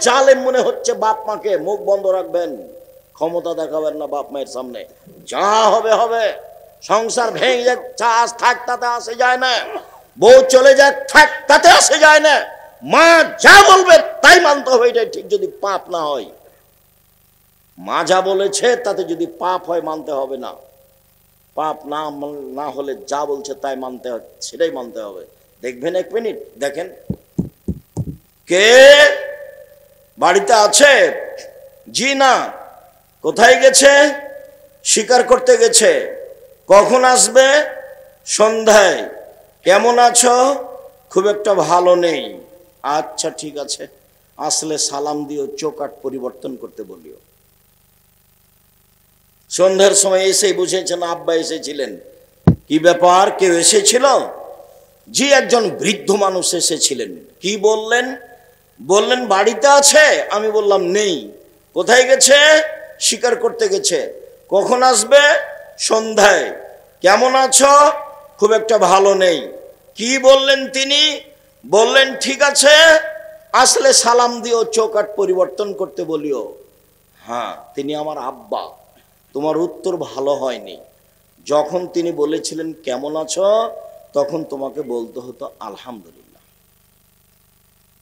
জালেম মনে হচ্ছে বাপ মাকে, মুখ বন্ধ রাখবেন, ক্ষমতা দেখাবেন না বাপ মায়ের সামনে। যা হবে হবে। সংসার ভেঙে যাক, চাষ থাক, তাতে আসে যায় না। বউ চলে যাক, থাক, তাতে আসে যায় না। মা যা বলবে তাই মানতে হবে, এটাই ঠিক, যদি পাপ না হয়। মা যা বলেছে তাতে যদি পাপ হয় মানতে হবে না। পাপ না হলে যা বলছে তাই মানতে হবে, সেটাই মানতে হবে। দেখবেন, 1 মিনিট দেখেন, কে বাড়িতে আছে? জি না। কোথায় গেছে? শিকার করতে গেছে। কখন আসবে? সন্ধ্যায়। কেমন আছো? খুব একটা ভালো নেই। আচ্ছা ঠিক আছে, আসলে সালাম দিও, চোকাট পরিবর্তন করতে বলিও। সন্ধ্যার সময় এসে বুঝেছেন আব্বা এসেছিলেন। কি ব্যাপার, কেউ এসেছিল? জি, একজন বৃদ্ধ মানুষ এসেছিলেন। কি বললেন? বললেন বাড়িতে আছে। আমি বললাম নেই। কোথায় গেছে? শিকার করতে গেছে। কখন আসবে? সন্ধ্যায়। কেমন আছো? খুব একটা ভালো নেই। কি বললেন তিনি? বললেন ঠিক আছে, আসলে সালাম দিও, চোকাট পরিবর্তন করতে বলিও। হ্যাঁ, তিনি আমার আব্বা। তোমার উত্তর ভালো হয়নি। যখন তিনি বলেছিলেন কেমন আছো, তখন তোমাকে বলতে হতো আলহামদুলিল্লাহ।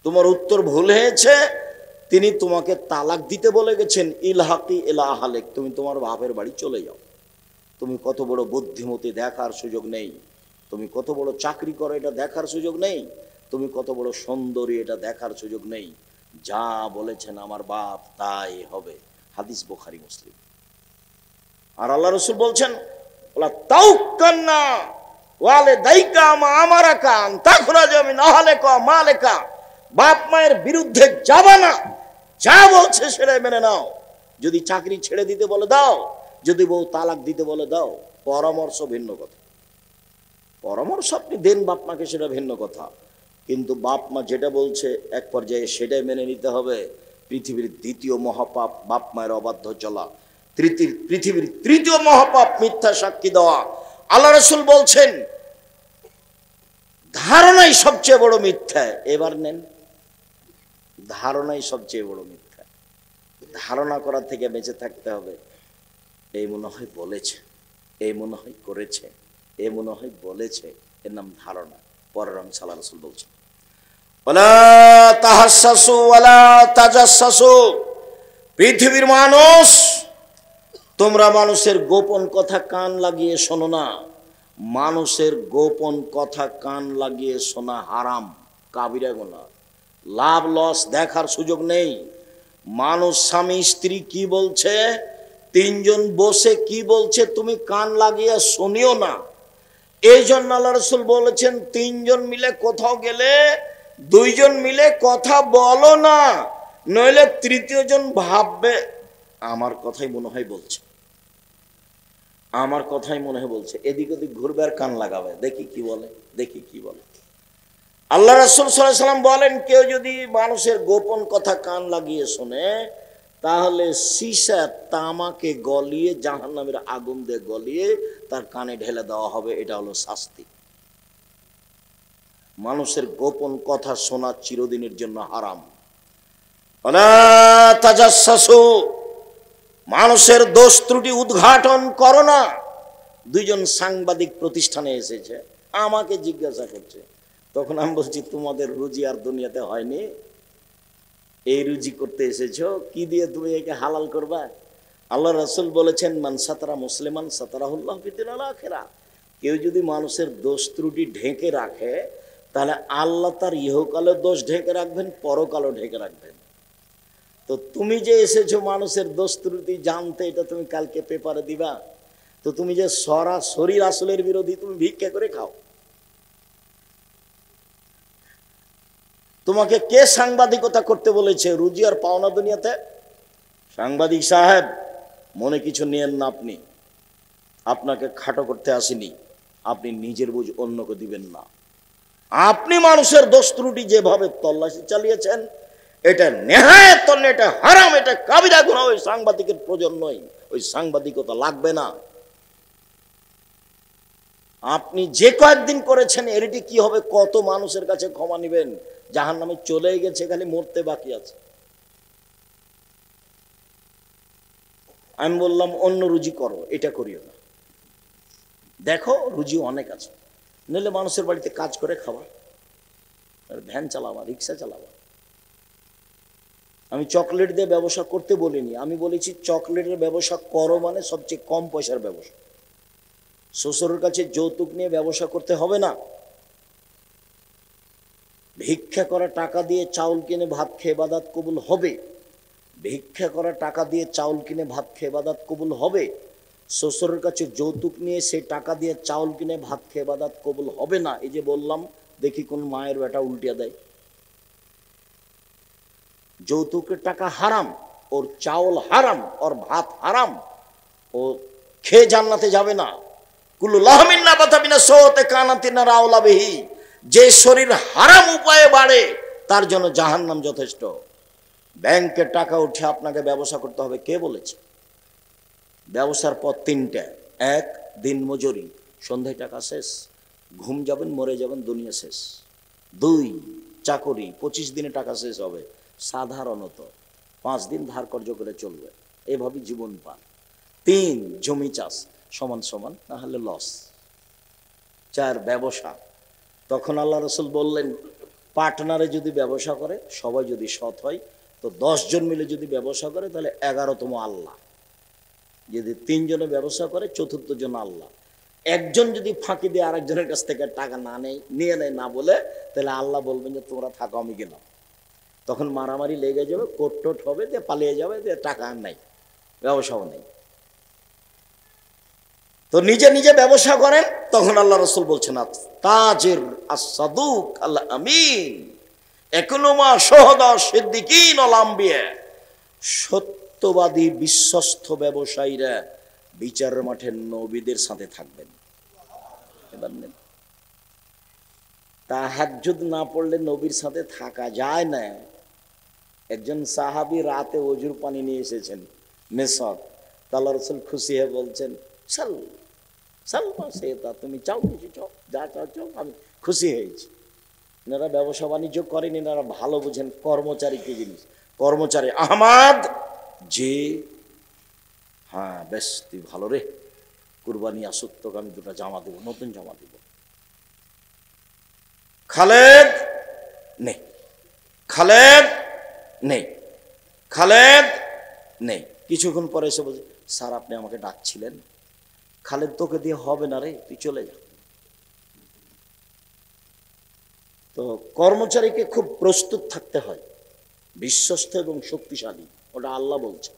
তোমার উত্তর ভুল হয়েছে। তিনি তোমাকে তালাক দিতে বলে গেছেন, ইলহাকি ইলা আহলিক, তুমি তোমার বাপের বাড়ি চলে যাও। তুমি কত বড় বুদ্ধিমতী দেখার সুযোগ নেই। তুমি কত বড় চাকরি করো এটা দেখার সুযোগ নেই। তুমি কত বড় সুন্দরী এটা দেখার সুযোগ নেই। যা বলেছেন আমার বাপ তাই হবে। হাদিস বুখারী মুসলিম। আর আল্লাহ রাসূল বলছেন, ওলা তাওকান্না ওয়ালিদাইকা মা আমারাকা আন তাখরাজা মিন আহলিকা মালিকা। বাপ মায়ের বিরুদ্ধে যাবা না, যা বলছে সেটাই মেনে নাও। যদি চাকরি ছেড়ে দিতে বলে দাও, যদি বউ তালাক দিতে বলে দাও। পরামর্শ ভিন্ন কথা। পরামর্শ আপনি দেন বাপ মাকে, সেটা ভিন্ন কথা। কিন্তু বাপ মা যেটা বলছে এক পর্যায়ে সেটাই মেনে নিতে হবে। পৃথিবীর দ্বিতীয় মহাপাপ বাপ মায়ের অবাধ্য চলা। পৃথিবীর তৃতীয় মহাপাপ মিথ্যা সাক্ষী দেওয়া। আল্লাহ রাসূল বলছেন ধারণাই সবচেয়ে বড় মিথ্যা। এবার নেন, ধারণাই সবচেয়ে বড় মিথ্যা। ধারণা করা থেকে বেঁচে থাকতে হবে। এই মনে হয় বলেছে, এই মনে হয় করেছে, এই মনে হয় বলেছে, এর নাম ধারণা। পরের অংশ আল্লাহ রাসূল বলছেন, ওয়ালা তাহাসসু ওয়ালা তাজাসসু। পৃথিবীর মানুষ, তোমরা মানুষের গোপন কথা কান লাগিয়ে শোনো না। মানুষের গোপন কথা কান লাগিয়ে শোনা হারাম, কাবিরা গুনাহ। লাভ লস দেখার সুযোগ নেই। মানুষ স্বামী স্ত্রী কি বলছে, 3 জন বসে কি বলছে, তুমি কান লাগিয়ে শুনিও না। এই জন্য আল্লাহ রাসূল বলেছেন 3 জন মিলে কোথাও গেলে 2 জন মিলে কথা বলো না, নইলে তৃতীয় জন ভাববে আমার কথাই মনে হয় বলছে, আমার কথাই মনে হয় বলছে। এদিক ওদিক ঘুরবে আর কান লাগাবে, দেখি কি বলে, দেখি কি বলে। আল্লাহ রাসূল সাল্লাল্লাহু আলাইহি ওয়াসাল্লাম বলেন, কেউ যদি মানুষের গোপন কথা কান লাগিয়ে শোনে, তাহলে সীসা তামাকে গলিয়ে জাহান্নামের আগুন দিয়ে গলিয়ে তার কানে ঢেলে দেওয়া হবে। এটা হলো শাস্তি। মানুষের গোপন কথা শোনা চিরদিনের জন্য হারাম। ওয়ালা তাজাসসু। মানুষের দোষ ত্রুটি উদ্ঘাটন করো না। 2 জন সাংবাদিক প্রতিষ্ঠানে এসেছে, আমাকে জিজ্ঞাসা করছে। তখন আমি বলছি, তোমাদের রুজি আর দুনিয়াতে হয়নি, এই রুজি করতে এসেছো, কি দিয়ে তুমি একে হালাল করবা? আল্লাহ রাসূল বলেছেন, মান সাতারা মুসলিমান সাতারাহুল্লাহ ফিদ দুনিয়া ওয়াল আখিরাহ। কেউ যদি মানুষের দোষ ত্রুটি ঢেকে রাখে, তাহলে আল্লাহ তার ইহকালের দোষ ঢেকে রাখবেন, পরকালও ঢেকে রাখবেন। তো তুমি যে এসেছো মানুষের দোষ ত্রুটি জানতে, এটা তুমি কালকে পেপারে দিবা? তো তুমি যে সরাসরি রাসূলের বিরোধী, তুমি ভিক্ষা করে খাও। তোমাকে কে সাংবাদিকতা করতে বলেছে? রুজি আর পাওনা দুনিয়াতে। সাংবাদিক সাহেব, মনে কিছু নিয়েন না, আপনি, আপনাকে খাটো করতে আসেনি। আপনি নিজের বুঝ অন্যকে দিবেন না। আপনি মানুষের দোষ ত্রুটি যেভাবে তল্লাশি চালিয়েছেন, এটা নেহায়েত, এটা হারাম, এটা কাবিরা গুনাহ। ওই সাংবাদিকের প্রয়োজন নয়, ওই সাংবাদিকতা লাগবে না। আপনি যে কয়েকদিন করেছেন এরটি কি হবে? কত মানুষের কাছে ক্ষমা নেবেন? জাহান্নামে চলে গেছে, খালি মরতে বাকি আছে। আমি বললাম অন্য রুজি করো, এটা করিও না। দেখো রুজি অনেক আছে, নইলে মানুষের বাড়িতে কাজ করে খাওয়া, ভ্যান চালাবা, রিক্সা চালাবা। আমি চকলেট দিয়ে ব্যবসা করতে বলিনি, আমি বলেছি চকলেটের ব্যবসা করো, মানে সবচেয়ে কম পয়সার ব্যবসা। শ্বশুরের কাছে যৌতুক নিয়ে ব্যবসা করতে হবে না। ভিক্ষা করা টাকা দিয়ে চাউল কিনে ভাত খেয়ে ইবাদত কবুল হবে। ভিক্ষা করা টাকা দিয়ে চাউল কিনে ভাত খেয়ে ইবাদত কবুল হবে। শ্বশুরের কাছে যৌতুক নিয়ে সেই টাকা দিয়ে চাউল কিনে ভাত খেয়ে ইবাদত কবুল হবে না। এই যে বললাম, দেখি কোন মায়ের বেটা উল্টিয়া দেয়। যৌতুকের টাকা হারাম, ওর চাউল হারাম, ওর ভাত হারাম, ও খেয়ে জান্নাতে যাবে না। কুল্লু লাহমিন নাবাতা মিনা সওতে কানাতিন রাউলা বিহি, যে শরীর হারাম উপায়ে বাড়ে তার জন্য জাহান্নাম যথেষ্ট। ব্যাংকের টাকা উঠে আপনাকে ব্যবসা করতে হবে, কে বলেছে? ব্যবসার পথ তিনটা: এক, দিন মজুরি, সন্ধ্যায় টাকা শেষ, ঘুম যাবেন, মরে যাবেন, দুনিয়া শেষ। দুই, চাকরি, 25 দিনে টাকা শেষ হবে, সাধারণত 5 দিন ধার কর্য করে চলবে, এভাবে জীবন পান। তিন, জমি চাষ, সমান সমান, না হলে লস। চার, ব্যবসা। তখন আল্লাহ রসুল বললেন, পার্টনারে যদি ব্যবসা করে, সবাই যদি সৎ হয়, তো 10 জন মিলে যদি ব্যবসা করে তাহলে 11তম আল্লাহ। যদি 3 জনে ব্যবসা করে, 4র্থ জন আল্লাহ। একজন যদি ফাঁকি দিয়ে আরেকজনের কাছ থেকে টাকা না নেয়, নিয়ে নেয় না বলে, তাহলে আল্লাহ বলবেন যে তোমরা থাকো, আমি গেলাম। তখন মারামারি লেগে যাবে, কোট টোট হবে, দিয়ে পালিয়ে যাবে, দিয়ে টাকা আর নাই, ব্যবসাও নেই। তো নিজে নিজে ব্যবসা করেন। তখন আল্লাহ রসুল বলছেন, তাজির আস-সাদুক আল আমিন একুনুমা শুহাদা সিদ্দিকিন ওয়াল আম্বিয়া, সত্যবাদী বিশ্বস্ত ব্যবসায়ীরা বিচারের মাঠে নবীদের সাথে থাকবেন। এবার নেন, তাহাজ্জুদ না পড়লে নবীর সাথে থাকা যায় না। একজন সাহাবী রাতে ওজুর পানি নিয়ে এসেছেন মেসক, আল্লাহ রসুল খুশি হয়ে বলছেন, সাল সালমা সেতা, তুমি চাও কিছু চাও, যা চাও চাও, আমি খুশি হয়েছি। এনারা ব্যবসা বাণিজ্য করেন, এনারা ভালো বুঝেন কর্মচারী কি জিনিস। কর্মচারী আহমাদ, যে হ্যাঁ বেশ তুই ভালো রে, কুরবানি আসুক, তোকে আমি 2টা জামা দেবো, নতুন জামা দেবো। খালেদ নেই, খালেদ নেই, খালেদ নেই। কিছুক্ষণ পরে এসে বলছে, স্যার আপনি আমাকে ডাকছিলেন। খালেদ, তোকে দিয়ে হবে না রে, তুই চলে যা। তো কর্মচারীকে খুব প্রস্তুত থাকতে হয়, বিশ্বস্ত এবং শক্তিশালী, ওটা আল্লাহ বলছে।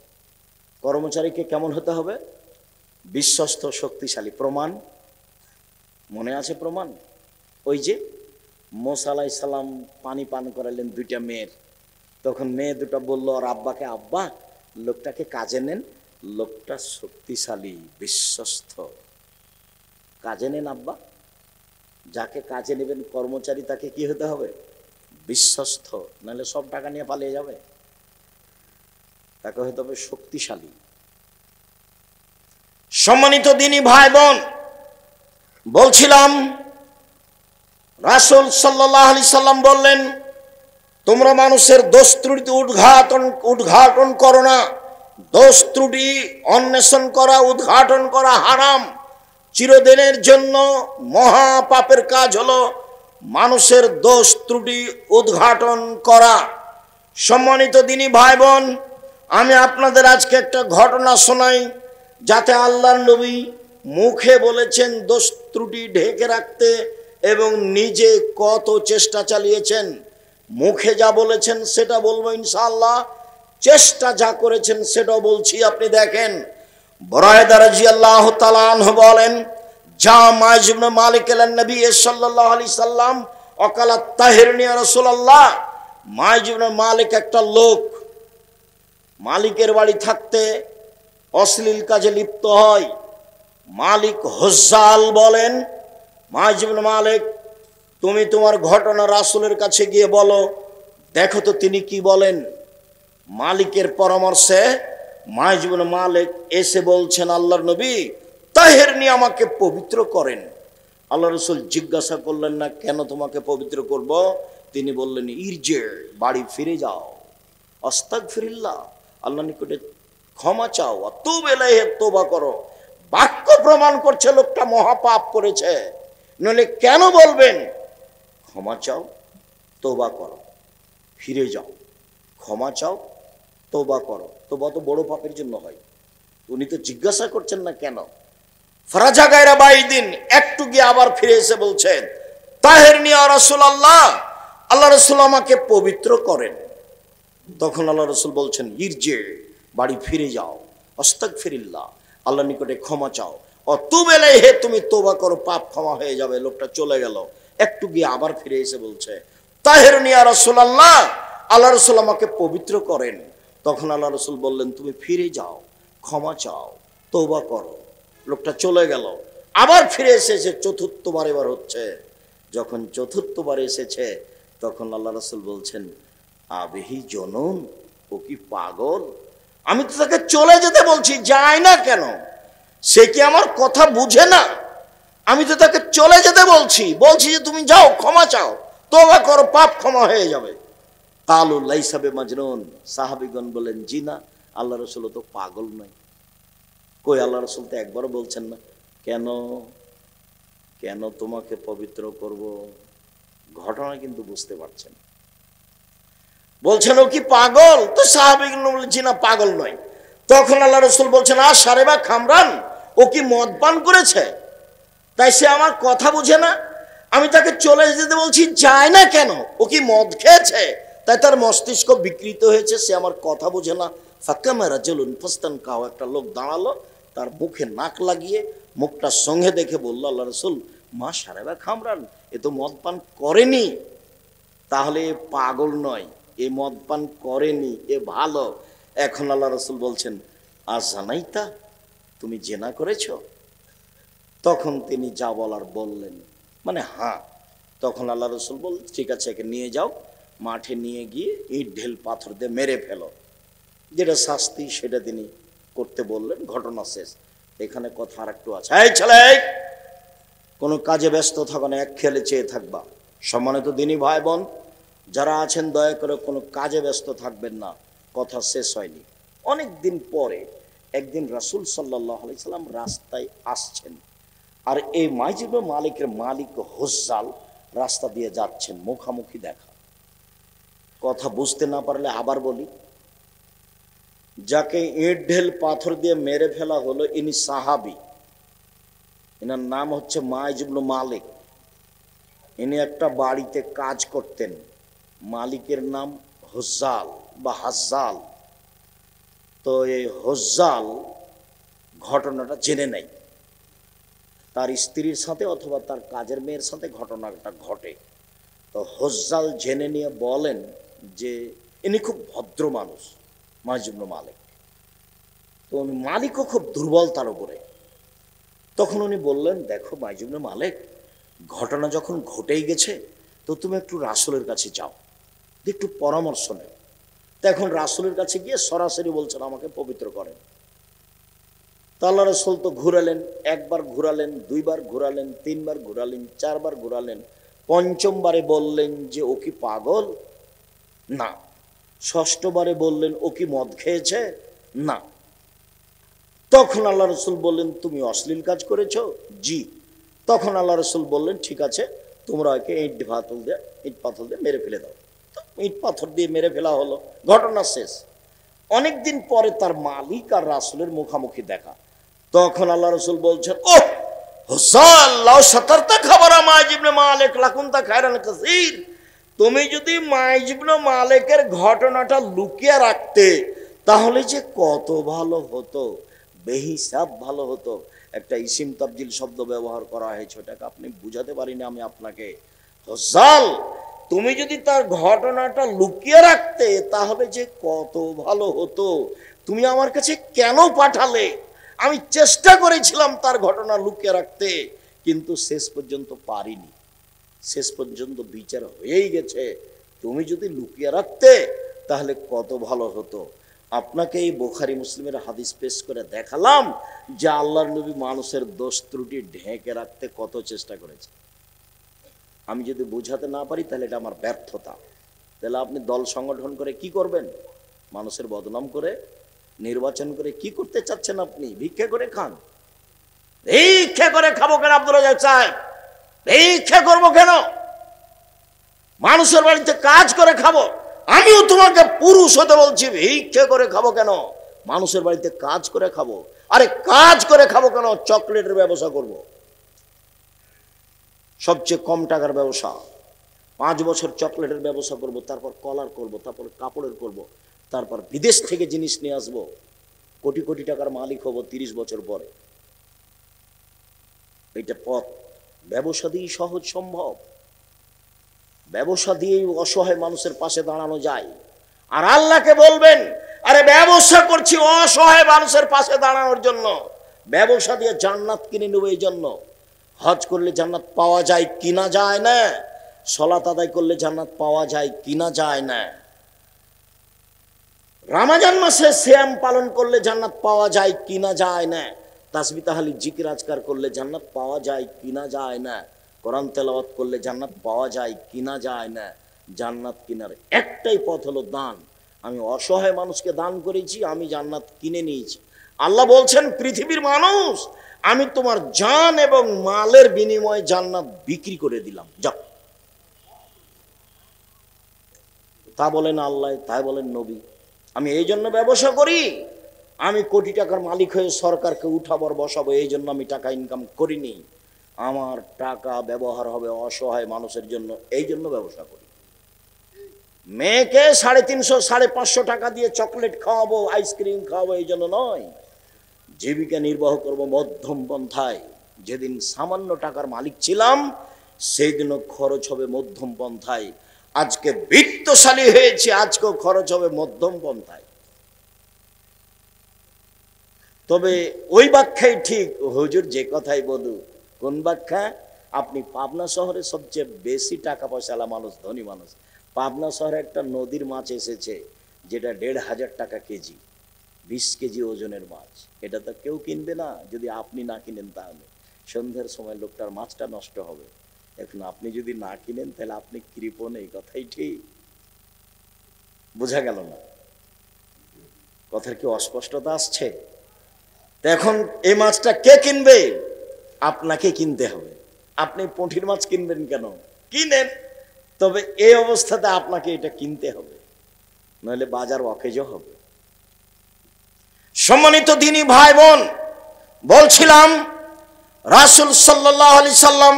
কর্মচারীকে কেমন হতে হবে? বিশ্বস্ত, শক্তিশালী। প্রমাণ মনে আছে? প্রমাণ ওই যে মুসা আলাইহিস সালাম পানি পান করালেন 2টা মেয়ের, তখন মেয়ে 2টা বলল আর আব্বাকে, আব্বা লোকটাকে কাজে নেন, লোকটা শক্তিশালী, বিশ্বস্ত, কাজে নেন আব্বা। যাকে কাজে নেবেন কর্মচারী, তাকে কি হতে হবে? বিশ্বস্ত, নাহলে সব টাকা নিয়ে পালিয়ে যাবে। তাকে হতে হবে শক্তিশালী। সম্মানিত দিনী ভাই বোন, বলছিলাম রাসূল সাল্লাল্লাহু আলাইহি সাল্লাম বললেন, তোমরা মানুষের দোষ ত্রুটি উদ্ঘাটন করো না। দোষ ত্রুটি অন্বেষণ করা, উদ্ঘাটন করা হারাম। চিরদিনের জন্য মহা পাপের কাজ হলো মানুষের দোষ ত্রুটি উদ্ঘাটন করা। সম্মানিত দিনী ভাই বোন, আমি আপনাদের আজকে একটা ঘটনা শোনাই, যাতে আল্লাহর নবী মুখে বলেছেন দোষ ত্রুটি ঢেকে রাখতে, এবং নিজে কত চেষ্টা চালিয়েছেন। মুখে যা বলেছেন সেটা বলবো ইনশাআল্লাহ, চেষ্টা যা করেছেন সেটাও বলছি। আপনি দেখেন, বুরায়দা রাদিয়াল্লাহু তাআলা আনহু বলেন, যা মাইজ ইবনে মালিক এলেন নবী সাল্লাল্লাহু আলাইহি সাল্লাম অকালা তাহিরনি ইয়া রাসূলুল্লাহ। মাইজ ইবনে মালিক একটা লোক, মালিকের বাড়ি থাকতে অশ্লীল কাজে লিপ্ত হয়। মালিক হুজ্জাল বলেন, মাইজ ইবনে মালিক, তুমি তোমার ঘটনা রাসূলের কাছে গিয়ে বলো, দেখো তো তিনি কি বলেন। মালিকের পরামর্শে মাইজ ইবনে মালিক এসে বলছেন, আল্লাহর নবী তাহিরনি, আমাকে পবিত্র করেন। আল্লাহ রাসূল জিজ্ঞাসা করলেন না, কেন তোমাকে পবিত্র করব? তিনি বললেন, ইরজে, বাড়ি ফিরে যাও, আস্তাগফিরুল্লাহ, আল্লাহর নিকটে ক্ষমা চাও, তুব ইলাইহি তওবা করো। বাক্য প্রমাণ করছে লোকটা মহাপাপ করেছে, নইলে কেন বলবেন ক্ষমা চাও, তওবা করো, ফিরে যাও। ক্ষমা চাও, তওবা করো। তওবা তো বড় পাপের জন্য হয়। উনি তো জিজ্ঞাসা করছেন না কেন। ফরাজা গায়রা বাইদিন, একটু গিয়ে আবার ফিরে এসে বলছেন তাহেরনি ইয়া রাসূলুল্লাহ, আল্লাহ রাসূল আমাকে পবিত্র করেন। তখন আল্লাহ রাসূল বলছেন ইরজে, বাড়ি ফিরে যাও, আস্তাগফিরিল্লাহ, আল্লাহর নিকটে ক্ষমা চাও, অতুব ইলাইহি, তুমি তওবা করো, পাপ ক্ষমা হয়ে যাবে। লোকটা চলে গেল। একটু গিয়ে আবার ফিরে এসে বলছে তাহেরনি ইয়া রাসূলুল্লাহ, আল্লাহ রাসূল আমাকে পবিত্র করেন। তখন আল্লাহ রাসূল বললেন তুমি ফিরে যাও, ক্ষমা চাও, তওবা করো। লোকটা চলে গেল। আবার ফিরে এসেছে, চতুর্থবার এবার হচ্ছে। যখন চতুর্থবার এসেছে তখন আল্লাহ রাসূল বলছেন আবিহি জনন, ও কি পাগল? আমি তো তাকে চলে যেতে বলছি, যায় না কেন? সে কি আমার কথা বুঝে না? আমি তো তাকে চলে যেতে বলছি, বলছি যে তুমি যাও, ক্ষমা চাও, তওবা করো, পাপ ক্ষমা হয়ে যাবে। কালু লাইসা বিমাজনুন, সাহাবীগণ বলেন জি না, আল্লাহ রাসূল তো পাগল নয়। কই, আল্লাহ রাসূল তো একবারও বলছেন না। কেন? কেন তোমাকে পবিত্র করব? ঘটনা কিন্তু বুঝতে পারছেন। বলছেন ও কি পাগল? তো সাহাবীগণ বলেন জি না, পাগল নয়। তখন আল্লাহ রাসূল বলছেন আর সারেবা খামরান, ও কি মদ পান করেছে? তাই সে আমার কথা বুঝে না। আমি তাকে চলে যেতে বলছি, যায় না কেন? ও কি মদ খেয়েছে? তাই তার মস্তিষ্ক বিকৃত হয়েছে, সে আমার কথা বুঝে না। ফাকামা রাজুলুন ফাস্তানকাও, একটা লোক দাঁড়ালো, তার মুখে নাক লাগিয়ে মুখটা সঙ্গে দেখে বলল আল্লাহ রাসূল মা সারেবা খামরান, এ তো মদ পান করেনি। তাহলে এ পাগল নয়, এ মদ পান করেনি, এ ভালো। এখন আল্লাহ রাসূল বলছেন আজ জানাইতা, তুমি জেনা করেছো? তখন তিনি যা বলার বললেন, মানে হ্যাঁ। তখন আল্লাহ রাসূল বল ঠিক আছে, একে নিয়ে যাও, মাঠে নিয়ে গিয়ে ইট ঢেল পাথর দিয়ে মেরে ফেলো। যেটা শাস্তি সেটা তিনি করতে বললেন। ঘটনা শেষ। এখানে কথা আর একটু আছে। এই ছেলে, কোনো কাজে ব্যস্ত থাকো না, এক খেলে চেয়ে থাকবা। সম্মানিত দিনী ভাই বোন যারা আছেন, দয়া করে কোনো কাজে ব্যস্ত থাকবেন না। কথা শেষ হয়নি। অনেক দিন পরে একদিন রাসূল সাল্লাল্লাহু আলাইহি সাল্লাম রাস্তায় আসছেন, আর এই মাইজ ইবনে মালিকের মালিক হুজ্জাল রাস্তা দিয়ে যাচ্ছেন, মুখামুখি দেখা। কথা বুঝতে না পারলে আবার বলি, যাকে ইট ঢেল পাথর দিয়ে মেরে ফেলা হলো ইনি সাহাবী। এনার নাম হচ্ছে মাইজ ইবনে মালিক। ইনি একটা বাড়িতে কাজ করতেন, মালিকের নাম হুজ্জাল বা হাজ্জাল। তো এই হুজ্জাল ঘটনাটা জেনে নেয়, তার স্ত্রীর সাথে অথবা তার কাজের মেয়ের সাথে ঘটনাটা ঘটে। তো হুজ্জাল জেনে নিয়ে বলেন যে ইনি খুব ভদ্র মানুষ, মাইজ ইবনে মালিক। তো মালিকও খুব দুর্বল তার উপরে। তখন উনি বললেন দেখো মাইজ ইবনে মালিক, ঘটনা যখন ঘটেই গেছে তো তুমি একটু রাসূলের কাছে যাও, একটু পরামর্শ নেও। তো এখন রাসূলের কাছে গিয়ে সরাসরি বলছেন আমাকে পবিত্র করেন। তো আল্লাহ রাসূল তো ঘুরালেন, একবার ঘুরালেন, দুইবার ঘুরালেন, তিনবার ঘুরালেন, চারবার ঘুরালেন। পঞ্চমবারে বললেন যে ও কি পাগল? না। ষষ্ঠবারে বললেন ও কি মদ খেয়েছে? না। তখন আল্লাহ রাসূল বললেন তুমি অশ্লীল কাজ করেছো? জি। তখন আল্লাহ রাসূল বললেন ঠিক আছে, তোমরা একে ইট পাথর দিয়ে মেরে ফেলে দাও। তো ইট পাথর দিয়ে মেরে ফেলা হলো, ঘটনা শেষ। অনেকদিন পরে তার মালিক আর রাসূলের মুখামুখি দেখা। তখন আল্লাহ রাসূল বলছেন ও হুজ্জাল, লাউ সাতারতা খাবারা মাইজ ইবনে মালিক লাকুনতা খায়রান কাসীর, তুমি যদি মাইজ ইবনে মালিকের ঘটনাটা লুকিয়ে রাখতে তাহলে যে কত ভালো হতো, বেহিসাব ভালো হতো। একটা ইসিম তাবজিল শব্দ ব্যবহার করা হয়েছে, ওটাকে আপনি বুঝাতে পারিনি আমি আপনাকে। হুজ্জাল, তুমি যদি তার ঘটনাটা লুকিয়ে রাখতে তাহলে যে কত ভালো হতো। তুমি আমার কাছে কেন পাঠালে? আমি চেষ্টা করেছিলাম তার ঘটনা লুকিয়ে রাখতে, কিন্তু শেষ পর্যন্ত পারিনি। শেষ পর্যন্ত বিচার হয়েই গেছে। তুমি যদি লুকিয়ে রাখতে তাহলে কত ভালো হতো। আপনাকে এই বুখারী মুসলিমের হাদিস পেশ করে দেখালাম যে আল্লাহর নবী মানুষের দোষ ত্রুটি ঢেকে রাখতে কত চেষ্টা করেছে। আমি যদি বোঝাতে না পারি তাহলে এটা আমার ব্যর্থতা। তাহলে আপনি দল সংগঠন করে কি করবেন? মানুষের বদনাম করে নির্বাচন করে কি করতে চাচ্ছেন আপনি? ভিক্ষা করে খান। ভিক্ষা করে খাবো কেন আব্দুল রাজ্জাক সাহেব? ভিক্ষা করবো কেন? মানুষের বাড়িতে কাজ করে খাবো। আমিও তোমাকে পুরুষ হতে বলছি, ভিক্ষা করে খাবো কেন? মানুষের বাড়িতে কাজ করে খাবো। আরে কাজ করে খাবো কেন? চকলেটের ব্যবসা করব, সবচেয়ে কম টাকার ব্যবসা। 5 বছর চকলেটের ব্যবসা করব, তারপর কলার করব, তারপর কাপড়ের করব, তারপর বিদেশ থেকে জিনিস নিয়ে আসবো, কোটি কোটি টাকার মালিক হব 30 বছর পরে। এইটা পথ। ব্যবসা দিয়েই সহজ সম্ভব। ব্যবসা দিয়েই অসহায় মানুষের পাশে দাঁড়ানো যায়। আর আল্লাহকে বলবেন, আরে ব্যবসা করছি অসহায় মানুষের পাশে দাঁড়ানোর জন্য, ব্যবসা দিয়ে জান্নাত কিনে নেব। এই জন্য হজ করলে জান্নাত পাওয়া যায় কিনা যায় না, সালাত আদায় করলে জান্নাত পাওয়া যায় কিনা যায় না, রমজান মাসে সিয়াম পালন করলে জান্নাত পাওয়া যায় কিনা যায় না, তাসবিহ তাহলিল জিকির আজকার করলে জান্নাত পাওয়া যায় কিনা যায় না, কোরআন তেলাওয়াত করলে জান্নাত পাওয়া যায় কিনা যায় না। জান্নাত কিনার একটাই পথ হলো দান। আমি অসহায় মানুষকে দান করেছি, আমি জান্নাত কিনে নিয়েছি। আল্লাহ বলছেন, পৃথিবীর মানুষ, আমি তোমার জান এবং মালের বিনিময়ে জান্নাত বিক্রি করে দিলাম, যাও। তা বলেন আল্লাহ, তাই বলেন নবী। আমি এই জন্য ব্যবসা করি, আমি কোটি টাকার মালিক হয়ে সরকারকে উঠাবার বসাবো, এই জন্য আমি টাকা ইনকাম করিনি। আমার টাকা ব্যবহার হবে অসহায় মানুষের জন্য, এই জন্য ব্যবসা করি। মেয়েকে 350 550 টাকা দিয়ে চকলেট খাওয়াবো, আইসক্রিম খাওয়াবো, এই জন্য নয়। জীবিকা নির্বাহ করব মধ্যম পন্থায়। যেদিন সামান্য টাকার মালিক ছিলাম, সেই দিনও খরচ হবে মধ্যম পন্থায়। আজকে বিত্তশালী হয়েছে, আজকেও খরচ হবে মধ্যম পন্থায়। তবে ওই ব্যাখ্যাই ঠিক, হুজুর যে কথাই বলুক। কোন ব্যাখ্যা? আপনি পাবনা শহরে সবচেয়ে বেশি টাকা পয়সাওয়ালা মানুষ, ধনী মানুষ। পাবনা শহরে একটা নদীর মাছ এসেছে, যেটা 1,500 টাকা কেজি, 20 কেজি ওজনের মাছ। এটা তো কেউ কিনবে না যদি আপনি না কিনেন। তাহলে সন্ধ্যার সময় লোকটার মাছটা নষ্ট হবে। এখন আপনি যদি না কিনেন, তাহলে আপনি কৃপণ। এই কথাই ঠিক। বোঝা গেল না? কথার কি অস্পষ্টতা আসছে? তো এখন এই মাছটা কে কিনবে? আপনাকে কিনতে হবে। আপনি পুঁটির মাছ কিনবেন কেন? কিনেন, তবে এই অবস্থাতে আপনাকে এটা কিনতে হবে, নইলে বাজার অকেজো হবে। সম্মানিত দ্বীনি ভাই বোন, বলছিলাম রাসূল সাল্লাল্লাহু আলাইহি সাল্লাম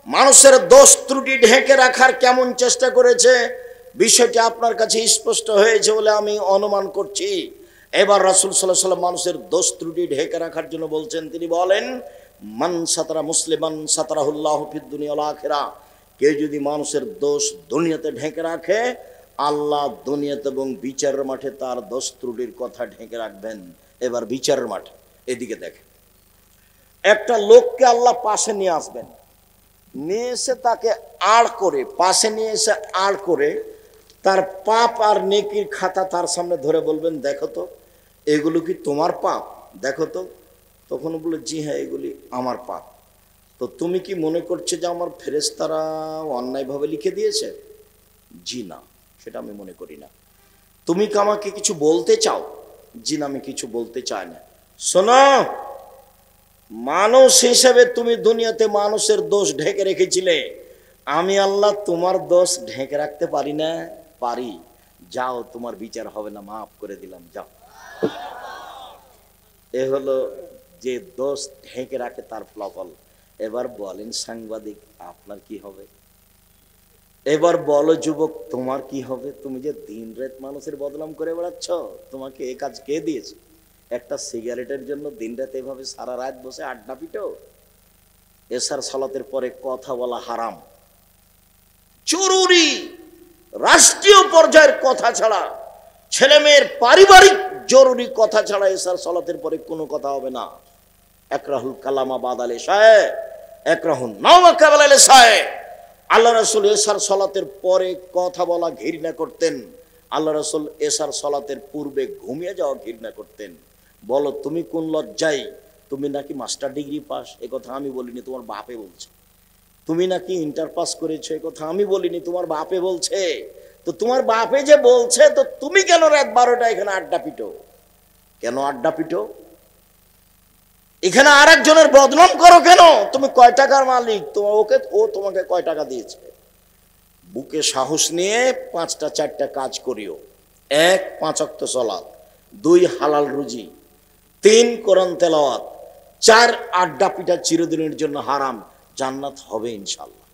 মানুষের দোষ ত্রুটি ঢেকে রাখার কেমন চেষ্টা করেছে, বিষয়টি আপনার কাছে স্পষ্ট হয়েছে বলে আমি অনুমান করছি। এবার রাসূল সাল্লাল্লাহু আলাইহি সাল্লাম মানুষের দোষ ত্রুটি ঢেকে রাখার জন্য বলছেন। তিনি বলেন, মান সাতারা মুসলিমান সাতারাহুল্লাহু ফিদ দুনিয়া ওয়াল আখিরা। কেউ যদি মানুষের দোষ দুনিয়াতে ঢেকে রাখে, আল্লাহ দুনিয়াতে এবং বিচারের মাঠে তার দোষ ত্রুটির কথা ঢেকে রাখবেন। এবার বিচারের মাঠে এদিকে দেখেন, একটা লোককে আল্লাহ পাশে নিয়ে আসবেন, নিয়ে এসে তাকে আড় করে, পাশে নিয়ে এসে আড় করে তার পাপ আর নেকির খাতা তার সামনে ধরে বলবেন, দেখো তো এগুলো কি তোমার পাপ, দেখো তো। তখন বলে, জি হ্যাঁ, এগুলি আমার পাপ। তো তুমি কি মনে করছো যে আমার ফেরেশতারা অন্যায়ভাবে লিখে দিয়েছে? জি না, সেটা আমি মনে করি না। তুমি কি আমাকে কিছু বলতে চাও? জি না, আমি কিছু বলতে চাই না। শোনো, মানুষ হিসেবে তুমি দুনিয়াতে মানুষের দোষ ঢেকে রেখেছিলে, আমি আল্লাহ তোমার দোষ ঢেকে রাখতে পারি না? পারি। যাও, তোমার বিচার হবে না, মাফ করে দিলাম, যাও। এ হলো যে দোষ ঢেকে রাখে তার ফলাফল। এবার বলেন সাংবাদিক, আপনার কি হবে? এবার বলো যুবক, তোমার কি হবে? তুমি যে দিন রাত মানুষের বদনাম করে বেড়াচ্ছ, তোমাকে এ কাজ কে দিয়েছে? একটা সিগারেটের জন্য দিন রাত এভাবে সারা রাত বসে আড্ডা পিটো? এশার সালাতের পরে কথা বলা হারাম, জরুরি। রাষ্ট্রীয় পর্যায়ের কথা ছাড়া, ছেলে মেয়ের পারিবারিক জরুরি কথা ছাড়া এশার সালাতের পরে কোনো কথা হবে না। একরাহুল কালামা বাদাল ইশায়ে, একরাহুন নাওমা কাবাল ইশায়ে। আল্লাহ রাসূল এশার সালাতের পরে কথা বলা ঘৃণা করতেন। আল্লাহ রাসূল এশার সালাতের পূর্বে ঘুমিয়ে যাওয়া ঘৃণা করতেন। বলো, তুমি কোন লজ্জায়? তুমি নাকি মাস্টার ডিগ্রি পাস, এ কথা আমি বলিনি, তোমার বাপে বলছে। তুমি নাকি ইন্টার পাস করেছো, এ কথা আমি বলিনি, তোমার বাপে বলছে। তো তোমার বাপে যে বলছে, তো তুমি কেন রাত 12টা এখানে আড্ডা পিটো? কেন আড্ডা পিটো? এখানে আরেকজনের বদনাম করো কেন? তুমি কয় টাকার মালিক? ও তোমাকে কয় টাকা দিয়েছে? বুকে সাহস নিয়ে 5টা 4টা কাজ করিও। 1 5 ওয়াক্ত সালাত, 2 হালাল রুজি, 3 কোরআন তেলাওয়াত, 4 আড্ডা পিটা চিরদিনের জন্য হারাম। জান্নাত হবে ইনশাআল্লাহ,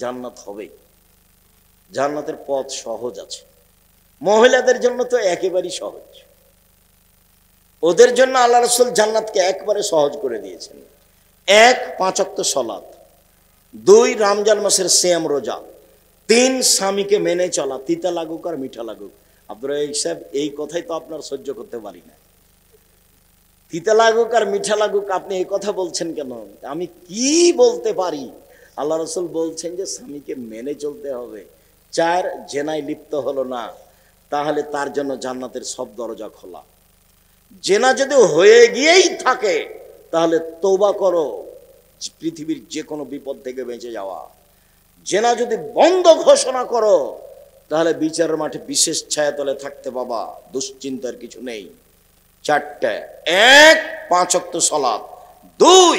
জান্নাত হবে। জান্নাতের পথ সহজ আছে। মহিলাদের জন্য তো একেবারেই সহজ। ওদের জন্য আল্লাহ রাসূল জান্নাতকে একবারে সহজ করে দিয়েছেন। 1 5 ওয়াক্ত সালাত, 2 রমজান মাসের সিয়াম রোজা, 3 স্বামীকে মেনে চলা, তিতা লাগুক আর মিঠা লাগুক। আব্দুর রাজ্জাক সাহেব, এই কথাই তো আপনার সহ্য করতে পারি না। তিতা লাগুক আর মিঠা লাগুক, আপনি এই কথা বলছেন কেন? আমি কি বলতে পারি? আল্লাহ রাসূল বলছেন যে স্বামীকে মেনে চলতে হবে। 4 জেনায় লিপ্ত হলো না, তাহলে তার জন্য জান্নাতের সব দরজা খোলা। জেনা যদি হয়ে গিয়েই থাকে তাহলে তওবা করো, পৃথিবীর যে কোনো বিপদ থেকে বেঁচে যাওয়া। জেনা যদি বন্ধ ঘোষণা করো তাহলে বিচারের মাঠে বিশেষ ছায়াতলে থাকতে পাবা, দুশ্চিন্তার কিছু নেই। 4টে, 1 5 ওয়াক্ত সালাত, 2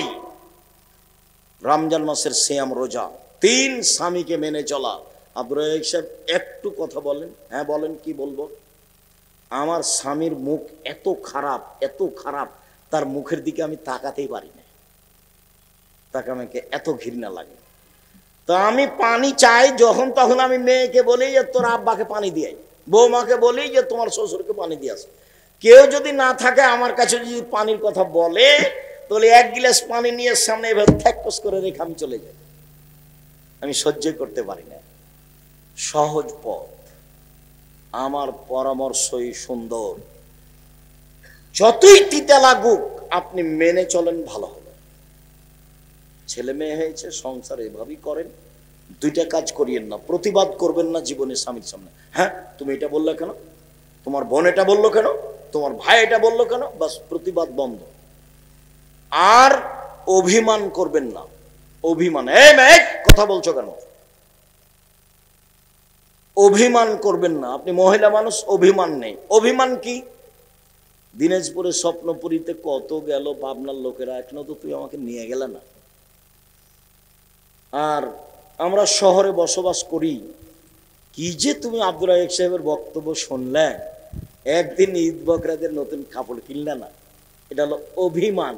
রমজান মাসের সিয়াম রোজা, 3 স্বামীকে মেনে চলা। আব্দুর রাজ্জাক সাহেব, একটু কথা বলেন। হ্যাঁ বলেন, কি বলবো? আমার স্বামীর মুখ এত খারাপ, এত খারাপ, তার মুখের দিকে আমি তাকাতেই পারি না। তাকে আমাকে এত ঘৃণা লাগে। তো আমি পানি চাই যখন তখন আমি মেয়েকে বলি যে তোর আব্বাকে পানি দিয়ে, বৌমাকে বলি যে তোমার শ্বশুরকে পানি দিয়ে আসো। কেউ যদি না থাকে আমার কাছে, যদি পানির কথা বলে, তাহলে 1 গ্লাস পানি নিয়ে সামনে এভাবে থ্যাকস করে রেখে আমি চলে যাই। আমি সহ্য করতে পারি না। সহজ পথ, আমার পরামর্শই সুন্দর। যতই তিতা লাগুক আপনি মেনে চলেন, ভালো হবে। ছেলে মেয়ে হয়েছে, সংসার এভাবেই করেন। 2টা কাজ করিয়েন না, প্রতিবাদ করবেন না জীবনে স্বামীর সামনে। হ্যাঁ তুমি এটা বললে কেন? তোমার বোন এটা বললো কেন? তোমার ভাই এটা বললো কেন? বাস, প্রতিবাদ বন্ধ। আর অভিমান করবেন না। অভিমান, এই মেয়ে কথা বলছো কেন? অভিমান করবেন না। আপনি মহিলা মানুষ, অভিমান নেই। অভিমান কি? দিনাজপুরের স্বপ্নপুরীতে কত গেল পাবনার লোকেরা, এখনো তো তুই আমাকে নিয়ে গেলে না। আর আমরা শহরে বসবাস করি। কি যে তুমি আব্দুর রাজ্জাক সাহেবের বক্তব্য শুনলে, একদিন ঈদ বকরাদের নতুন কাপড় কিনলে না, এটা হলো অভিমান।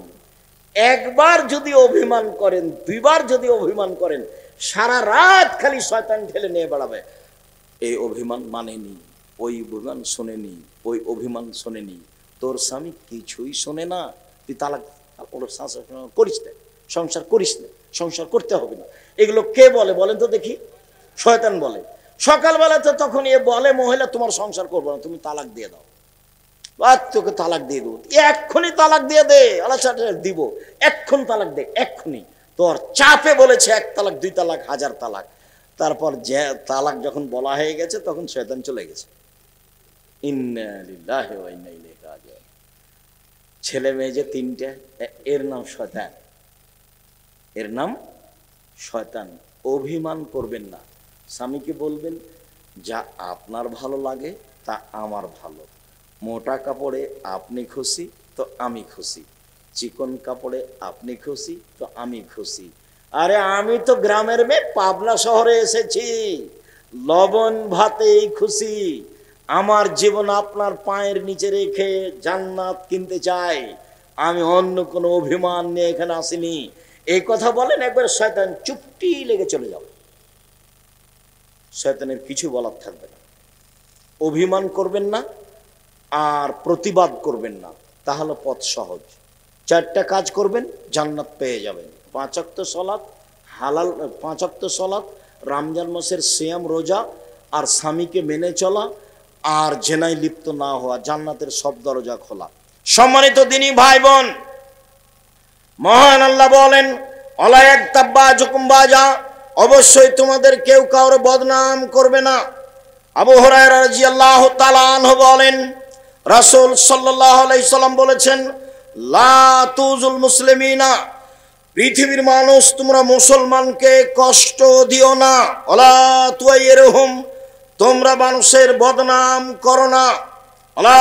একবার যদি অভিমান করেন, 2বার যদি অভিমান করেন, সারা রাত খালি শয়তান ঠেলে নিয়ে বেড়াবে। এই অভিমান মানেনি, ওই অভিমান শোনেনি, ওই অভিমান শোনেনি। তোর স্বামী কিছুই শোনে না, তুই তালাক করিস না, সংসার করিস না, সংসার করতে হবে না। এগুলো কে বলে বলেন তো দেখি? শয়তান বলে। সকালবেলা তো তখন এ বলে মহিলা তোমার সংসার করবো না, তুমি তালাক দিয়ে দাও। তোকে তালাক দিয়ে দেবো, এক্ষুনি তালাক দিয়ে দে, আলাদা দিব, এক্ষুনি তালাক দে, এক্ষুনি। তোর চাপে বলেছে 1 তালাক, 2 তালাক, 1000 তালাক। তারপর যে তালাক যখন বলা হয়ে গেছে তখন শয়তান চলে গেছে। ইন্না লিল্লাহি ওয়া ইন্না ইলাইহি রাজিউন। ছেলে মেয়ে যে 3টে, এর নাম শয়তান, এর নাম শয়তান। অভিমান করবেন না। স্বামীকে বলবেন যা আপনার ভালো লাগে তা আমার ভালো। মোটা কাপড়ে আপনি খুশি তো আমি খুশি, চিকন কাপড়ে আপনি খুশি তো আমি খুশি। আরে আমি তো গ্রামের মেয়ে, পাবনা শহরে এসেছি, লবণ ভাতেই খুশি। আমার জীবন আপনার পায়ের নিচে রেখে জান্নাত কিনতে চাই। আমি অন্য কোনো অভিমান নিয়ে এখানে আসিনি। এই কথা বলেন, একবার শয়তান চুপটি লেগে চলে যাবে। শয়তানের কিছু বলার থাকবে না। অভিমান করবেন না আর প্রতিবাদ করবেন না, তাহলে পথ সহজ। 4টা কাজ করবেন, জান্নাত পেয়ে যাবেন। 5 ওয়াক্ত সালাত, হালাল 5 ওয়াক্ত সালাত, রমজান মাসের সিয়াম রোজা, আর স্বামীকে মেনে চলা, আর জেনায় লিপ্ত না হওয়া। জান্নাতের সব দরজা খোলা। সম্মানিত দিনী ভাই বোন, মহান আল্লাহ বলেন আলা ইয়াগতাব্বা জুকুম বাজা, অবশ্যই তোমাদের কেউ কাউর বদনাম করবে না। আবু হুরায়রা রাদিয়াল্লাহু তাআলা আনহু বলেন, রাসূল সাল্লাল্লাহু আলাইহি সাল্লাম বলেছেন, লা তুজুল মুসলিমিনা, পৃথিবীর মানুষ তোমরা মুসলমানকে কষ্ট দিও না। ওয়ালা তুয়াইরহুম, তোমরা মানুষের বদনাম করো না। আলা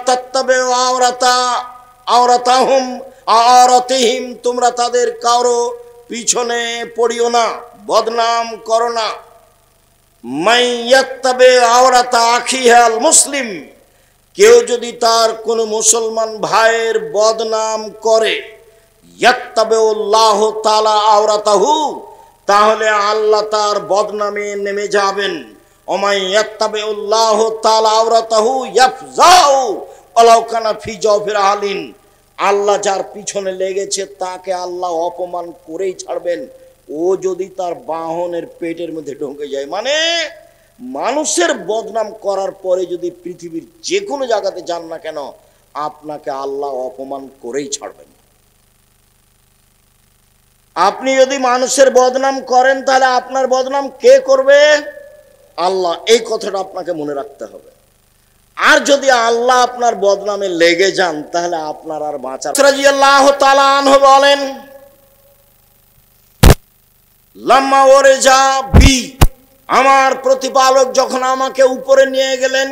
তাত্তাবিউ আওরাতাহিম, তোমরা তাদের কারো পিছনে পড়িও না, বদনাম করো না। মাইয়াত্তাবি আওরাতা আখিহাল মুসলিম, কেউ যদি তার কোনো মুসলমান ভাইয়ের বদনাম করে, ইয়াত্তাবিউল্লাহু তাআলা আওরাতাহু, তাহলে আল্লাহ তার বদনামে নেমে যাবেন। ওমাই ইয়াত্তাবিউল্লাহু তাআলা আওরাতাহু ইয়াফজাউ ওয়ালাউ কানা ফি জাওফির আলিন, আল্লাহ যার পিছনে লেগেছে তাকে আল্লাহ অপমান করেই ছাড়বেন, ও যদি তার বাহনের পেটের মধ্যে ঢুকে যায়। মানে মানুষের বদনাম করার পরে যদি পৃথিবীর যে কোনো জায়গাতে যান না কেন, আপনাকে আল্লাহ অপমান করেই ছাড়বেন। আপনি যদি মানুষের বদনাম করেন, তাহলে আপনার বদনাম কে করবে? আল্লাহ। এই কথাটা আপনাকে মনে রাখতে হবে। আর যদি আল্লাহ আপনার বদনামে লেগে যান, তাহলে আপনার আর বাঁচা। রাদিয়াল্লাহু তাআলা আনহু বলেন, লাম্মা ওরেজা বি, আমার প্রতিপালক যখন আমাকে উপরে নিয়ে গেলেন,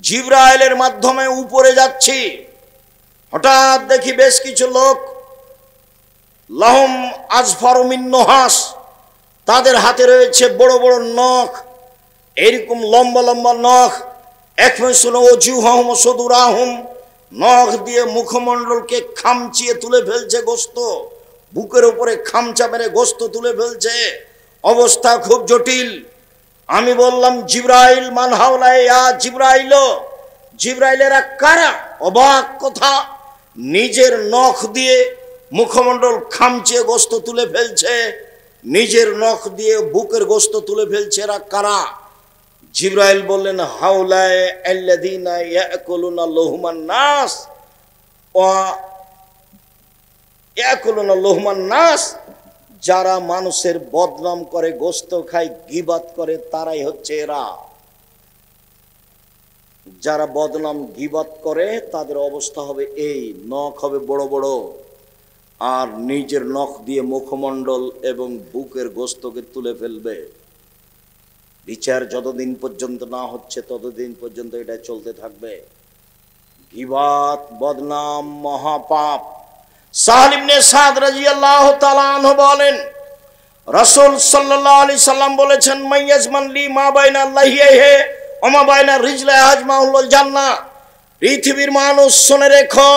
জিবরাইলের মাধ্যমে উপরে যাচ্ছি, হঠাৎ দেখি বেশ কিছু লোক, লাহুম আজফারু মিন নুহাস, তাদের হাতে রয়েছে বড় বড় নখ, এরকম লম্বা লম্বা নখ। একমাসুন ওজুহাহুম সুদুরাহুম, নখ দিয়ে মুখমণ্ডলকে খামচিয়ে তুলে ফেলছে গোস্ত, বুকের উপরে খামচা মেরে গোস্ত তুলে ফেলছে, অবস্থা খুব জটিল। আমি বললাম, জিবরাইল মান হাওলা ইয়া জিবরাইল, জিবরাইলেরা কারা? অবাক কথা, নিজের নখ দিয়ে মুখমণ্ডল খামচিয়ে গোস্ত তুলে ফেলছে, নিজের নখ দিয়ে বুকের গোস্ত তুলে ফেলছে, এরা কারা? জিবরাইল বললেন, হাওলায়ে আল্লাযীনা ইয়াকুলুনা লুহমান নাস ওয়া ইয়াকুলুনা লুহমান নাস, যারা মানুষের বদনাম করে, গোস্ত খায়, গীবাত করে, তারাই হচ্ছে এরা। যারা বদনাম গীবাত করে তাদের অবস্থা হবে এই, নখ হবে বড় বড়, আর নিজের নখ দিয়ে মুখমণ্ডল এবং বুকের গোস্তকে তুলে ফেলবে। বিচার যতদিন পর্যন্ত না হচ্ছে ততদিন পর্যন্ত এটা চলতে থাকবে। গীবাত, বদনাম মহাপাপ। সাহল ইবনে সাদ রাদিয়াল্লাহু তাআলা আনহু বলেন, রাসূল সাল্লাল্লাহু আলাইহি সাল্লাম বলেছেন, মাইয়াজমান লি মা বাইনা লাহিয়াহি ওয়া মা বাইনা রিজলাহি আজমাউল জান্নাহ। পৃথিবীর মানুষ শুনে রেখো,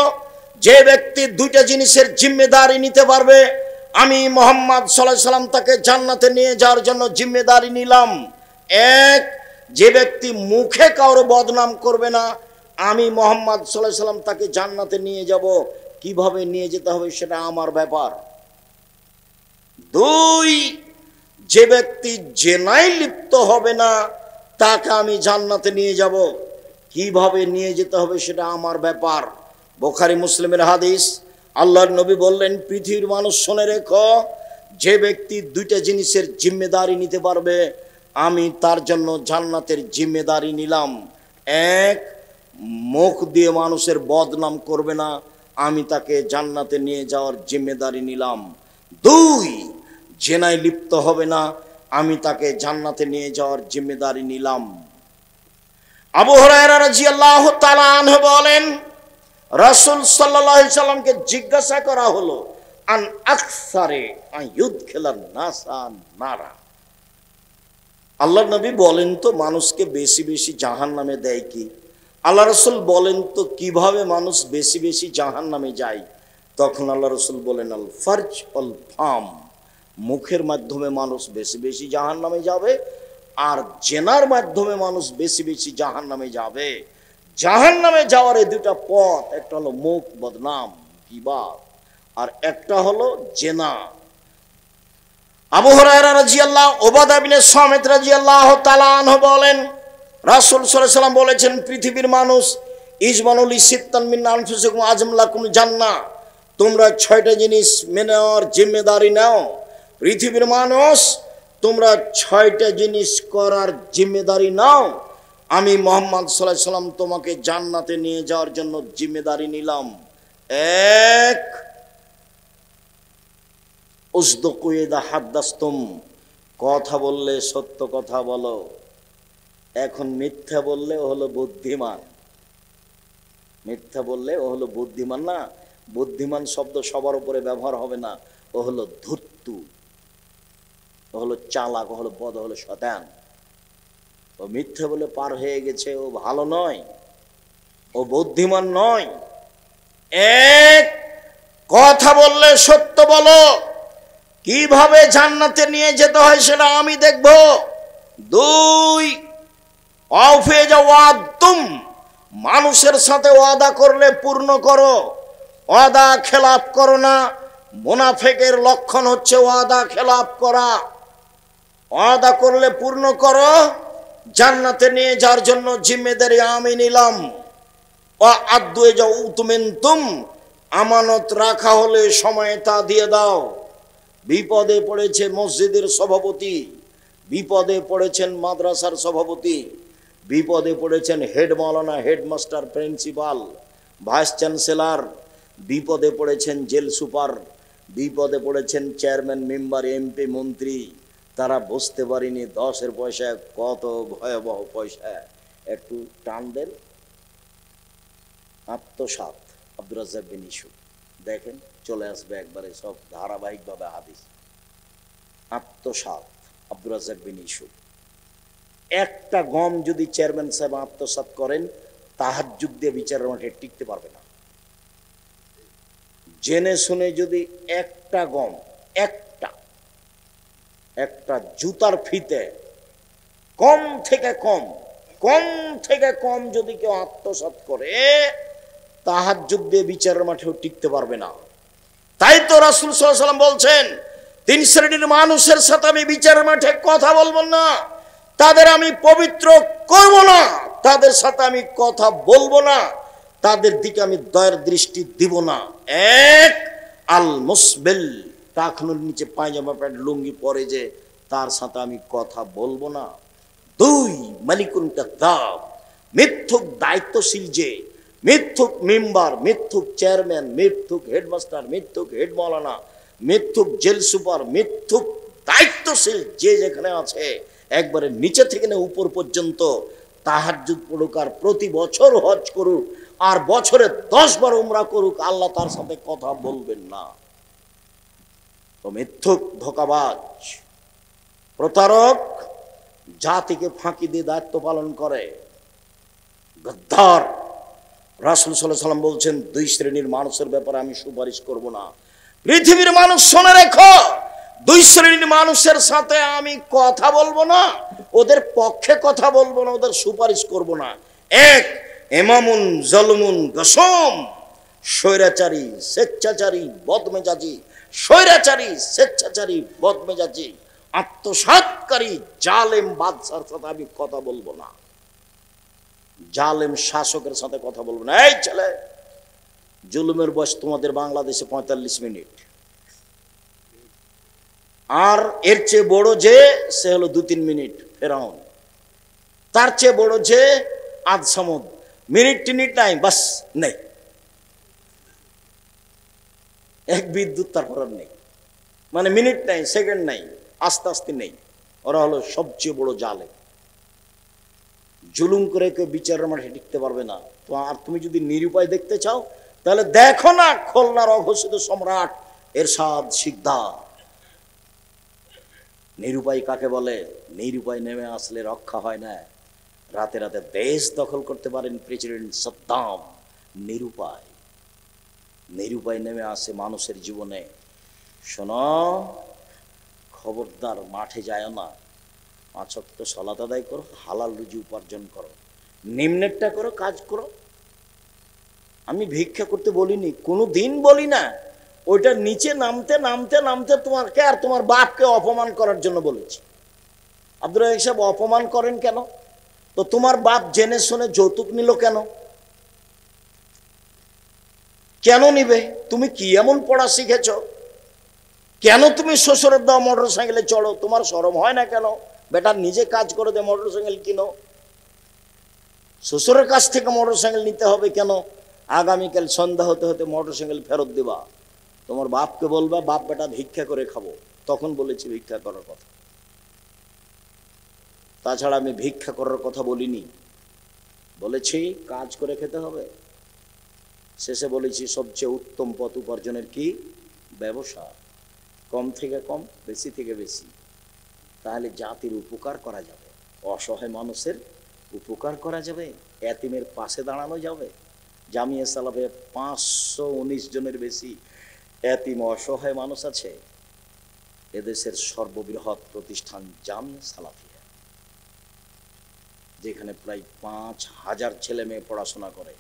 যে ব্যক্তি দুইটা জিনিসের জিম্মেদারি নিতে পারবে, আমি মুহাম্মদ সাল্লাল্লাহু আলাইহি সাল্লাম তাকে জান্নাতে নিয়ে যাওয়ার জন্য জিম্মেদারি নিলাম। এক, যে ব্যক্তি মুখে কারো বদনাম করবে না, আমি মুহাম্মদ সাল্লাল্লাহু আলাইহি সাল্লাম তাকে জান্নাতে নিয়ে যাব। কিভাবে নিয়ে যেতে হবে সেটা আমার ব্যাপার। দুই, যে ব্যক্তি জেনায় লিপ্ত হবে না, তাকে আমি জান্নাতে নিয়ে যাব। কিভাবে নিয়ে যেতে হবে সেটা আমার ব্যাপার। বুখারী মুসলিমের হাদিস। আল্লাহর নবী বললেন, পৃথিবীর মানুষ শুনে রেখো, যে ব্যক্তি দুইটা জিনিসের জিম্মেদারি নিতে পারবে, আমি তার জন্য জান্নাতের জিম্মেদারি নিলাম। এক, মুখ দিয়ে মানুষের বদনাম করবে না, আমি তাকে জান্নাতে নিয়ে যাওয়ার জিম্মেদারি নিলাম। দুই, জেনায় লিপ্ত হবে না, আমি তাকে জান্নাতে নিয়ে যাওয়ার জিম্মেদারি নিলাম। আবু হুরায়রা রাদিয়াল্লাহু তাআলা আনহু বলেন, রাসূল সাল্লাল্লাহু আলাইহি সাল্লামকে জিজ্ঞাসা করা হলো, আন আকসারে আইয়ুদখিলান নাসা নারা, আল্লাহর নবী বলেন তো মানুষকে বেশি বেশি জাহান্নামে দেয় কি? আল্লাহ রাসূল বলেন তো কিভাবে মানুষ বেশি বেশি জাহান্নামে যায়? তখন আল্লাহ রাসূল বলেন, আল ফারজ আল ফাম, মুখের মাধ্যমে মানুষ বেশি বেশি জাহান্নামে যাবে, আর জেনার মাধ্যমে মানুষ বেশি বেশি জাহান্নামে যাবে। জাহান্নামে যাওয়ার এই দুটা পথ, একটা হলো মুখ বদনাম গীবাত, আর একটা হলো জেনা। আবু হুরায়রা রাদিয়াল্লাহু, উবাদা ইবনে সামিত রাদিয়াল্লাহু তাআলা আনহু বলেন, রাসূল সাল্লাল্লাহু আলাইহি ওয়াসাল্লাম বলেছেন, পৃথিবীর মানুষ ইজমানুল সিত্তান মিন আনফুসিকুম আজমলাকুম জান্নাহ, তোমরা 6টা জিনিস মেনে নেওয়ার জিম্মেদারি নাও। পৃথিবীর মানুষ, তোমরা 6টা জিনিস করার জিম্মেদারি নাও, আমি মুহাম্মদ সাল্লাল্লাহু আলাইহি ওয়াসাল্লাম তোমাকে জান্নাতে নিয়ে যাওয়ার জন্য জিম্মেদারি নিলাম। এক, উসদুকু ইযা হাদাসতুম, কথা বললে সত্য কথা বলো। এখন মিথ্যা বললে হলো বুদ্ধিমান। মিথ্যা বললে ও হলো বুদ্ধিমান না। বুদ্ধিমান শব্দ সবার উপরে ব্যবহার হবে না। ও হলো ধূর্ত, ও হলো চালাক, ও হলো বদ, ও হলো শয়তান। ও মিথ্যা বলে পার হয়ে গেছে, ও ভালো নয়, ও বুদ্ধিমান নয়। এক, কথা বললে সত্য বলো, কিভাবে জান্নাতে নিয়ে যেতে হয় সেটা আমি দেখব। দুই, অফে যাওয়াতুম, মানুষের সাথে ওয়াদা করলে পূর্ণ করো, ওয়াদা খেলাপ করো না। মুনাফিকের লক্ষণ হচ্ছে ওয়াদা খেলাপ করা। ওয়াদা করলে পূর্ণ করো, জান্নাতে নিয়ে যাওয়ার জন্য জিম্মেদারি আমি নিলাম। আদুয়ে যাও তুমিনতুম, আমানত রাখা হলে সময়ে তা দিয়ে দাও। বিপদে পড়েছে মসজিদের সভাপতি, বিপদে পড়েছেন মাদ্রাসার সভাপতি, বিপদে পড়েছেন হেড মাওলানা, হেডমাস্টার, প্রিন্সিপাল, ভাইস চ্যান্সেলর, বিপদে পড়েছেন জেল সুপার, বিপদে পড়েছেন চেয়ারম্যান, মেম্বার, এমপি, মন্ত্রী। তারা বুঝতে পারেনি 10-এর পয়সা কত ভয়াবহ পয়সা। একটু টান দেন। আত্মসাৎ, আব্দুর রাজ্জাক বিন ইউসুফ, দেখেন চলে আসবে একবারে সব ধারাবাহিকভাবে হাদিস। আত্মসাৎ, আব্দুর রাজ্জাক বিন ইউসুফ। একটা গম যদি চেয়ারম্যান সাহেব আত্মসাৎ করেন, তাহাজ্জুদ দিয়ে বিচারের মাঠে টিকতে পারবে না। জেনে শুনে যদি একটা গম, একটা জুতার ফিতে কম থেকে কম যদি কেউ আত্মসাৎ করে, তাহাজ্জুদ দিয়ে বিচারের মাঠেও টিকতে পারবে না। তাই তো রাসূল সাল্লাল্লাহু আলাইহি ওয়াসাল্লাম বলছেন, 3 শ্রেণীর মানুষের সাথে আমি বিচারের মাঠে কথা বলবো না, তাদের আমি পবিত্র করব না, তাদের সাথে আমি কথা বলবো না, তাদের দিকে আমি দয়ার দৃষ্টি দিব না। এক, আল মুসবিল, টাকনুর নিচে পায়জামা প্যান্ট লুঙ্গি পরে যে, তার সাথে আমি কথা বলবো না। দুই, মালিকুন কাযাব, মিথ্যুক দায়িত্বশীল যে, মিথ্যুক মেম্বার, মিথ্যুক চেয়ারম্যান, মিথ্যুক হেডমাস্টার, মিথ্যুক হেড মাওলানা, মিথ্যুক জেল সুপার, মিথ্যুক দায়িত্বশীল যে যেখানে আছে, একবারে নিচে থেকে না উপর পর্যন্ত তাহাজ্জুদ পড়ুক, আর প্রতি বছর হজ করুক, আর বছরে 10 বার উমরা করুক, আল্লাহ তার সাথে কথা বলবেন না। তো মিথ্যুক, ধোঁকাবাজ, প্রতারক, জাতিকে ফাঁকি দিয়ে দায়িত্ব পালন করে, গদ্দার। রাসূল সাল্লাল্লাহু আলাইহি ওয়াসাল্লাম বলছেন, 2 শ্রেণীর মানুষের ব্যাপারে আমি সুপারিশ করব না। পৃথিবীর মানুষ শুনে রেখো, 2 শ্রেণীর মানুষের সাথে আমি কথা বলবো না, ওদের পক্ষে কথা বলবো না, ওদের সুপারিশ করব না। এক, ইমামুন জালুমুন গাসুম, স্বৈরাচারী, স্বেচ্ছাচারী, বদমেজাজি, স্বৈরাচারী, স্বেচ্ছাচারী, বদমেজাজি, আত্মসাৎকারী, জালেম বাদশার সাথে আমি কথা বলবো না, জালেম শাসকের সাথে কথা বলবো না। এই ছেলে, জুলুমের বয়স তোমাদের বাংলাদেশে 45 মিনিট, আর এর চেয়ে বড় যে, সে হলো 2-3 মিনিট ফেরাউন, তার চেয়ে বড় যে আদ সামুদ, মিনিট টিনিট নাই, বাস নেই, এক বিদ্যুৎ তারপর নেই, মানে মিনিট নাই, সেকেন্ড নাই, আস্তে আস্তে নেই। ওরা হলো সবচেয়ে বড় জালেম। জুলুম করে কেউ বিচারের মাঠে টিকতে পারবে না। তো আর তুমি যদি নিরুপায় দেখতে চাও, তাহলে দেখো না খুলনার অঘোষিত সম্রাট এরশাদ শিকদার। নিরুপায় কাকে বলে? নিরুপায় নেমে আসলে রক্ষা হয় না। রাতে রাতে দেশ দখল করতে পারেন প্রেসিডেন্ট সাদ্দাম, নিরুপায়। নিরুপায় নেমে আসে মানুষের জীবনে। শোনো, খবরদার মাঠে যায় না, 5 ওয়াক্ত সালাত আদায় করো, হালাল রুজি উপার্জন করো, নিম্নেরটা করো, কাজ করো। আমি ভিক্ষা করতে বলিনি, কোনো দিন বলি না। ওইটা নিচে নামতে নামতে নামতে তোমাকে আর তোমার বাপকে অপমান করার জন্য বলেছি। আব্দুর রাজ্জাক সাহেব অপমান করেন কেন? তো তোমার বাপ জেনে শুনে যৌতুক নিল কেন? কেন নিবে? তুমি কি এমন পড়া শিখেছ? কেন তুমি শ্বশুরের দাও মোটর সাইকেলে চড়ো? তোমার শরম হয় না কেন? বেটা নিজে কাজ করে দে, মোটর সাইকেল কিনো। শ্বশুরের কাছ থেকে মোটর সাইকেল নিতে হবে কেন? আগামীকাল সন্ধ্যা হতে হতে মোটর সাইকেল ফেরত দিবা, তোমার বাপকে বলবা, বাপ বেটা ভিক্ষা করে খাবো। তখন বলেছি ভিক্ষা করার কথা, তাছাড়া আমি ভিক্ষা করার কথা বলিনি। বলেছি কাজ করে খেতে হবে। শেষে বলেছি সবচেয়ে উত্তম পথ উপার্জনের কি? ব্যবসা। কম থেকে কম, বেশি থেকে বেশি। তাহলে জাতির উপকার করা যাবে, অসহায় মানুষের উপকার করা যাবে, এতিমের পাশে দাঁড়ানো যাবে। জামিয়া সালাফিয়া 519 জনের বেশি এতিম অসহায় মানুষ আছে। এদেশের সর্ববৃহৎ প্রতিষ্ঠান জামিয়া সালাফিয়া, যেখানে প্রায় 5000 ছেলে মেয়ে পড়াশোনা করে,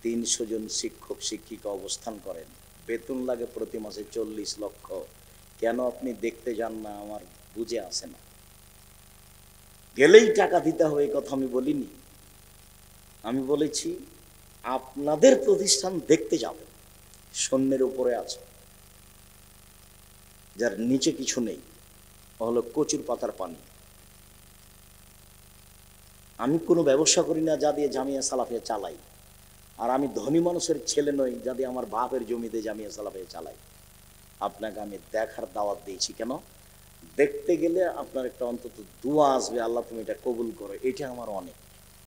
300 জন শিক্ষক শিক্ষিকা অবস্থান করেন, বেতন লাগে প্রতি মাসে 40 লক্ষ। কেন আপনি দেখতে যান না আমার বুঝে আসে না। গেলেই টাকা দিতে হবে এই কথা আমি বলিনি। আমি বলেছি আপনাদের প্রতিষ্ঠান দেখতে যাবেন, শূন্যের উপরে আছে, যার নিচে কিছু নেই, হলো কচুর পাতার পানি। আমি কোনো ব্যবসা করি না যা দিয়ে জামিয়া সালাফিয়া চালাই, আর আমি ধনী মানুষের ছেলে নই যা দিয়ে আমার বাপের জমিতে জামিয়া সালাফিয়া চালাই। আপনাকে আমি দেখার দাওয়াত দিয়েছি। কেন? দেখতে গেলে আপনার একটা অন্তত দোয়া আসবে, আল্লাহ তুমি এটা কবুল করো, এটা আমার অনেক।